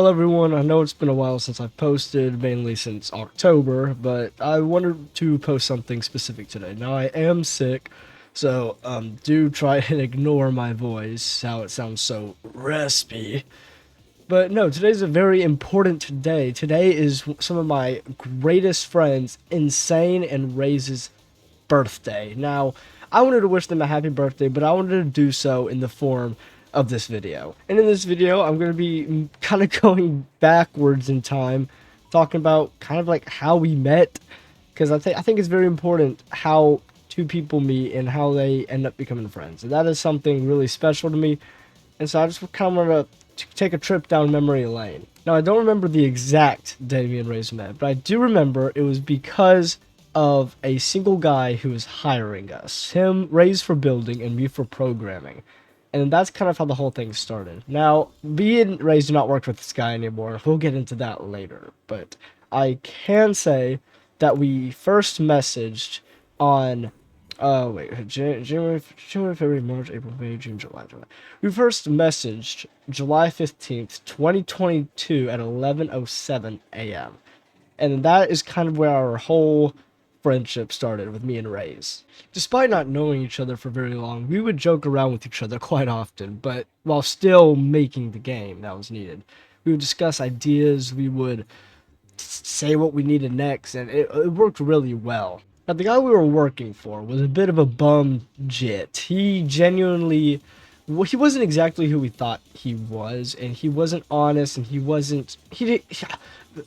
Hello everyone, I know it's been a while since I've posted, mainly since October, but I wanted to post something specific today. Now I am sick, so do try and ignore my voice, how it sounds so raspy. But no, today's a very important day. Today is some of my greatest friends, Insane and Raze's birthday. Now, I wanted to wish them a happy birthday, but I wanted to do so in the form of this video. And in this video, I'm going to be kind of going backwards in time, talking about kind of like how we met, because I think it's very important how two people meet and how they end up becoming friends. And that is something really special to me. And so I just kind of want to take a trip down memory lane. Now, I don't remember the exact day me and Raze met, but I do remember it was because of a single guy who was hiring us. Him, Raze for building, and me for programming. And that's kind of how the whole thing started. Now, me and Raze do not work with this guy anymore. We'll get into that later. But I can say that we first messaged on January, February, March, April, May, June, July. We first messaged July 15th, 2022 at 11:07 a.m. And that is kind of where our whole friendship started with me and Raze. Despite not knowing each other for very long, we would joke around with each other quite often, but while still making the game that was needed. We would discuss ideas, we would say what we needed next, and it worked really well. Now, the guy we were working for was a bit of a bum jit. He genuinely, well, he wasn't exactly who we thought he was, and he wasn't honest, and he did,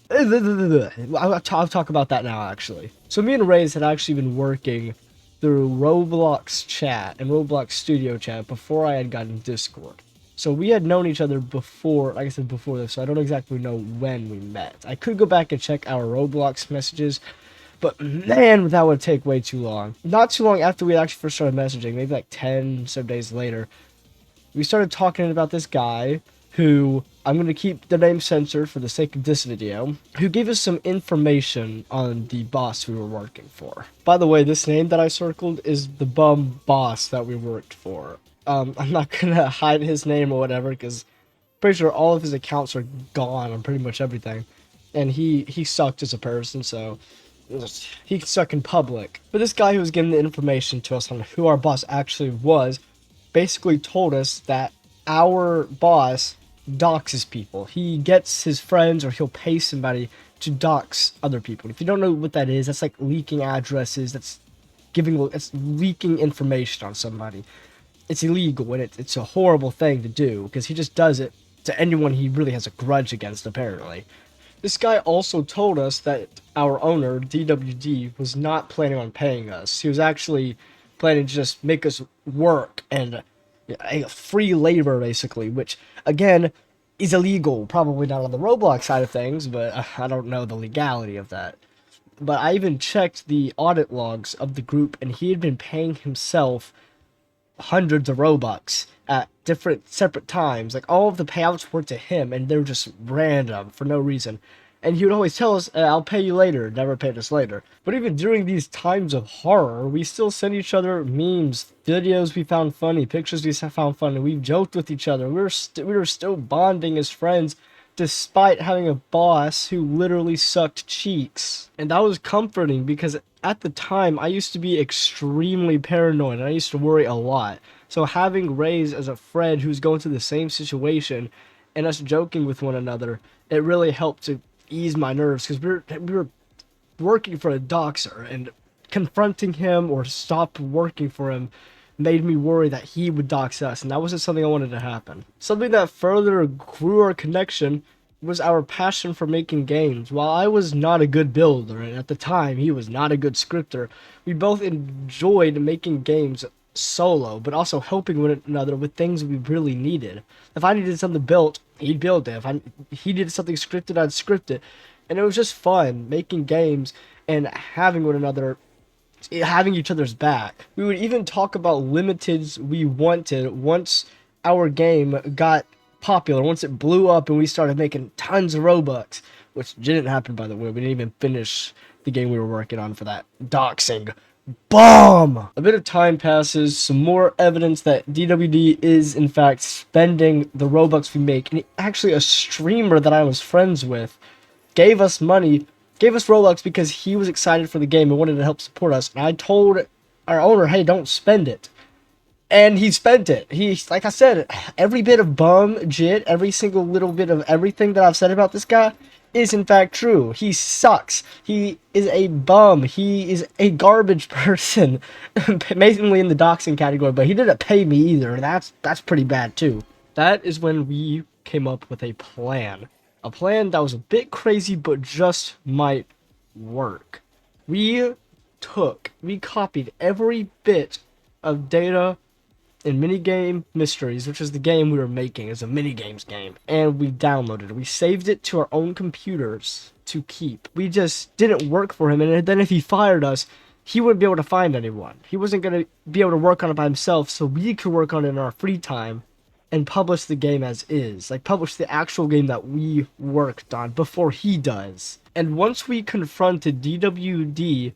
I'll talk about that now, actually. So me and Raze had actually been working through Roblox chat and Roblox Studio chat before I had gotten Discord. So we had known each other before, like I said, before this, so I don't exactly know when we met. I could go back and check our Roblox messages, but man, that would take way too long. Not too long after we actually first started messaging, maybe like 10 some days later, we started talking about this guy who, I'm going to keep the name censored for the sake of this video, who gave us some information on the boss we were working for. By the way, this name that I circled is the bum boss that we worked for. I'm not going to hide his name or whatever, because I'm pretty sure all of his accounts are gone on pretty much everything. And he sucked as a person, so he can suck in public. But this guy who was giving the information to us on who our boss actually was basically told us that our boss doxes people. He gets his friends, or he'll pay somebody to dox other people. If you don't know what that is, that's like leaking addresses. That's leaking information on somebody. It's illegal, and it's a horrible thing to do, because he just does it to anyone he really has a grudge against, apparently. This guy also told us that our owner, DWD, was not planning on paying us. He was actually planning to just make us work and a free labor, basically, which, again, is illegal. Probably not on the Roblox side of things, but I don't know the legality of that. But I even checked the audit logs of the group, and he had been paying himself hundreds of Robux at different separate times. Like, all of the payouts were to him, and they were just random for no reason. And he would always tell us, I'll pay you later, never paid us later. But even during these times of horror, we still send each other memes, videos we found funny, pictures we found funny. We've joked with each other. We were still bonding as friends, despite having a boss who literally sucked cheeks. And that was comforting, because at the time, I used to be extremely paranoid, and I used to worry a lot. So having Raze as a friend who's going through the same situation, and us joking with one another, it really helped to ease my nerves, because we were working for a doxer, and confronting him or stop working for him made me worry that he would dox us, and that wasn't something I wanted to happen. Something that further grew our connection was our passion for making games. While I was not a good builder, and at the time he was not a good scripter, we both enjoyed making games solo, but also helping one another with things we really needed. If I needed something built, he'd build it. He needed something scripted, I'd script it. And it was just fun making games and having one another, having each other's back. We would even talk about limiteds we wanted once our game got popular, once it blew up and we started making tons of Robux, which didn't happen, by the way. We didn't even finish the game we were working on for that doxing bomb. A bit of time passes, some more evidence that DWD is in fact spending the Robux we make, and actually a streamer that I was friends with gave us money, gave us Robux because he was excited for the game and wanted to help support us, and I told our owner, hey, don't spend it. And he spent it. Like I said, every bit of bum jit, every single little bit of everything that I've said about this guy is in fact true. He sucks. He is a bum. He is a garbage person. Amazingly in the doxing category, but he didn't pay me either. That's pretty bad too. That is when we came up with a plan. A plan that was a bit crazy, but just might work. We copied every bit of data in Minigame Mysteries, which is the game we were making as a minigames game, and we downloaded it. We saved it to our own computers to keep. We just didn't work for him, and then if he fired us, he wouldn't be able to find anyone. He wasn't going to be able to work on it by himself, so we could work on it in our free time and publish the game as is. Like, publish the actual game that we worked on before he does. And once we confronted DWD,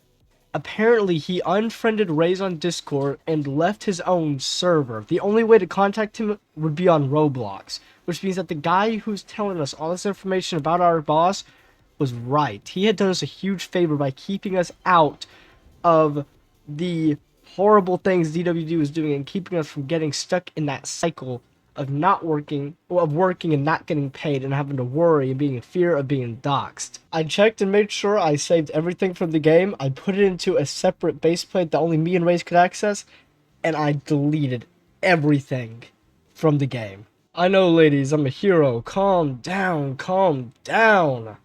apparently he unfriended Raze on Discord and left his own server. The only way to contact him would be on Roblox, which means that the guy who's telling us all this information about our boss was right. He had done us a huge favor by keeping us out of the horrible things DWD was doing and keeping us from getting stuck in that cycle of not working, or of working and not getting paid and having to worry and being in fear of being doxxed. I checked and made sure I saved everything from the game. I put it into a separate base plate that only me and Raze could access, and I deleted everything from the game. I know, ladies, I'm a hero. Calm down, calm down.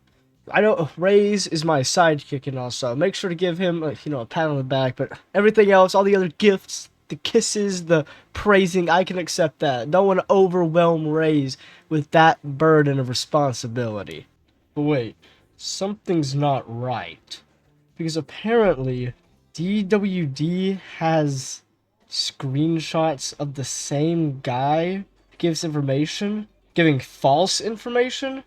I know Raze is my sidekick and also make sure to give him a pat on the back, but everything else, all the other gifts, the kisses, the praising, I can accept that. Don't want to overwhelm Raze with that burden of responsibility. But wait, something's not right. Because apparently, DWD has screenshots of the same guy who gives information, giving false information?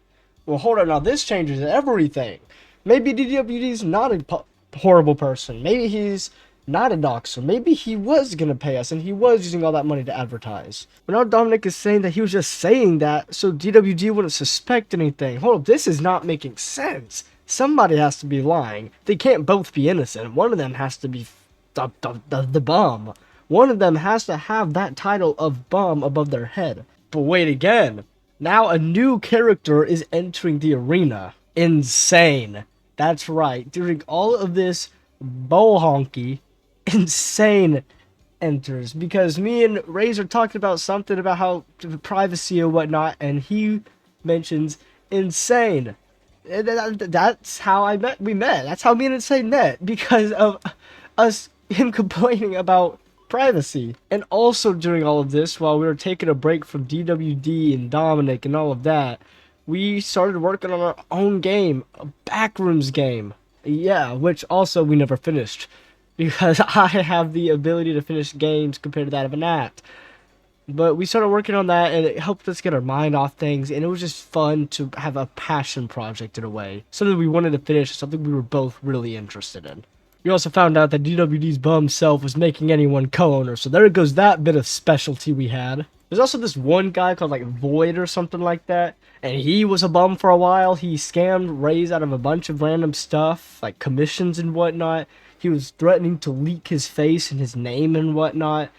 Well, hold on, now this changes everything. Maybe DWD's not a horrible person. Maybe he's not a doxer. Maybe he was gonna pay us and he was using all that money to advertise. But now Dominic is saying that he was just saying that so DWD wouldn't suspect anything. Hold up, this is not making sense. Somebody has to be lying. They can't both be innocent. One of them has to be the bum. One of them has to have that title of bum above their head. But wait again. Now a new character is entering the arena. Insane. That's right. During all of this bohonky, Insane enters, because me and Raze are talking about something about how privacy or whatnot, and he mentions Insane. That's how we met. That's how me and Insane met, because of him complaining about privacy. And also during all of this, while we were taking a break from DWD and Dominic and all of that, we started working on our own game, a Backrooms game. Yeah, which also we never finished, because I have the ability to finish games compared to that of an act. But we started working on that, and it helped us get our mind off things, and it was just fun to have a passion project in a way. Something we wanted to finish, something we were both really interested in. We also found out that DWD's bum self was making anyone co-owner, so there goes that bit of specialty we had. There's also this one guy called like Void or something like that, and he was a bum for a while. He scammed Raze out of a bunch of random stuff, like commissions and whatnot. He was threatening to leak his face and his name and whatnot.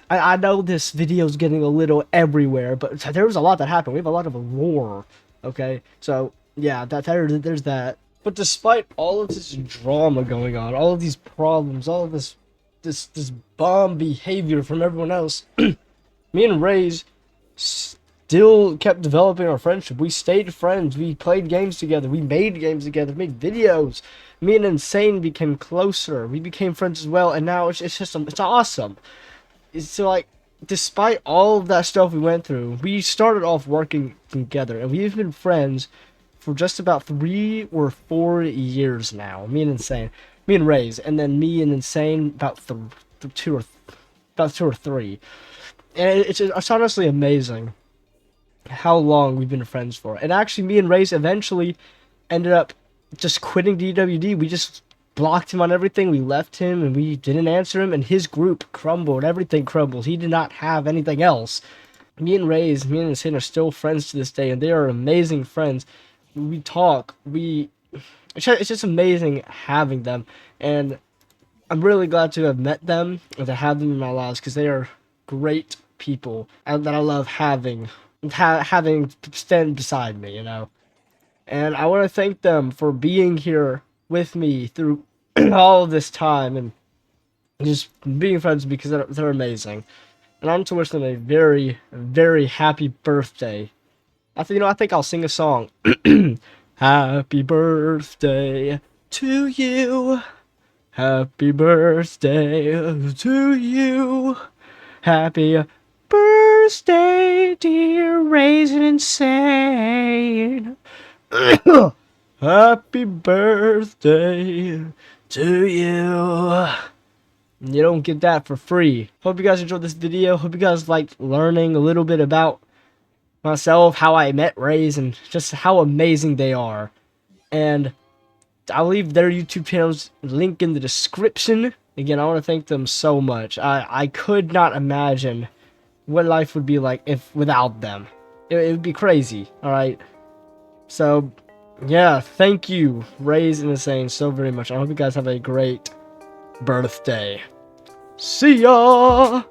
I know this video's getting a little everywhere, but there was a lot that happened. We have a lot of lore, okay? So, yeah, there's that. But despite all of this drama going on, all of these problems, all of this bum behavior from everyone else, me and Raze still kept developing our friendship. We stayed friends. We played games together. We made games together. Made videos. Me and Insane became closer. We became friends as well. And now it's awesome. So like, despite all of that stuff we went through, we started off working together, and we've been friends for just about 3 or 4 years now. Me and Raze, and then me and Insane about 2 or 3. And it's honestly amazing how long we've been friends for. And actually, me and Raze eventually ended up just quitting DWD. We just blocked him on everything. We left him and we didn't answer him, and his group crumbled. Everything crumbled. He did not have anything else. Me and Insane are still friends to this day, and they are amazing friends. We talk. It's just amazing having them, and I'm really glad to have met them and to have them in my lives because they are great people and that I love having stand beside me, you know. And I want to thank them for being here with me through all of this time and just being friends because they're amazing. And I want to wish them a very, very happy birthday. I think I'll sing a song. Happy birthday to you. Happy birthday to you. Happy birthday, dear Raisin Insane. Happy birthday to you. You don't get that for free. Hope you guys enjoyed this video. Hope you guys liked learning a little bit about myself, how I met Raze, and just how amazing they are. And I'll leave their YouTube channel's link in the description. Again, I want to thank them so much. I could not imagine what life would be like if without them. It would be crazy, alright? So, yeah, thank you, Raze and Insane, so very much. I hope you guys have a great birthday. See ya!